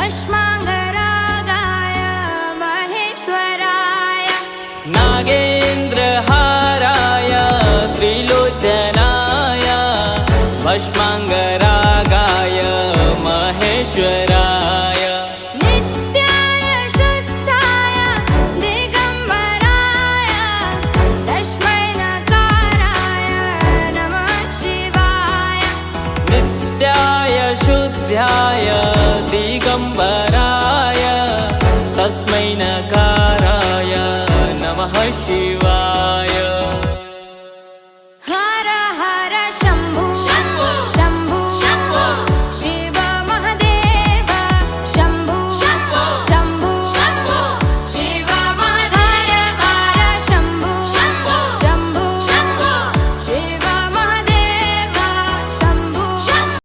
भस्माङ्गरागाय महेश्वराय नागेन्द्रहाराय त्रिलोचनाय भस्माङ्गरागाय महेश्वराय नित्याय शुद्धाय दिगम्बराय तस्मै नकाराय नमः शिवाय नित्याय शुद्धाय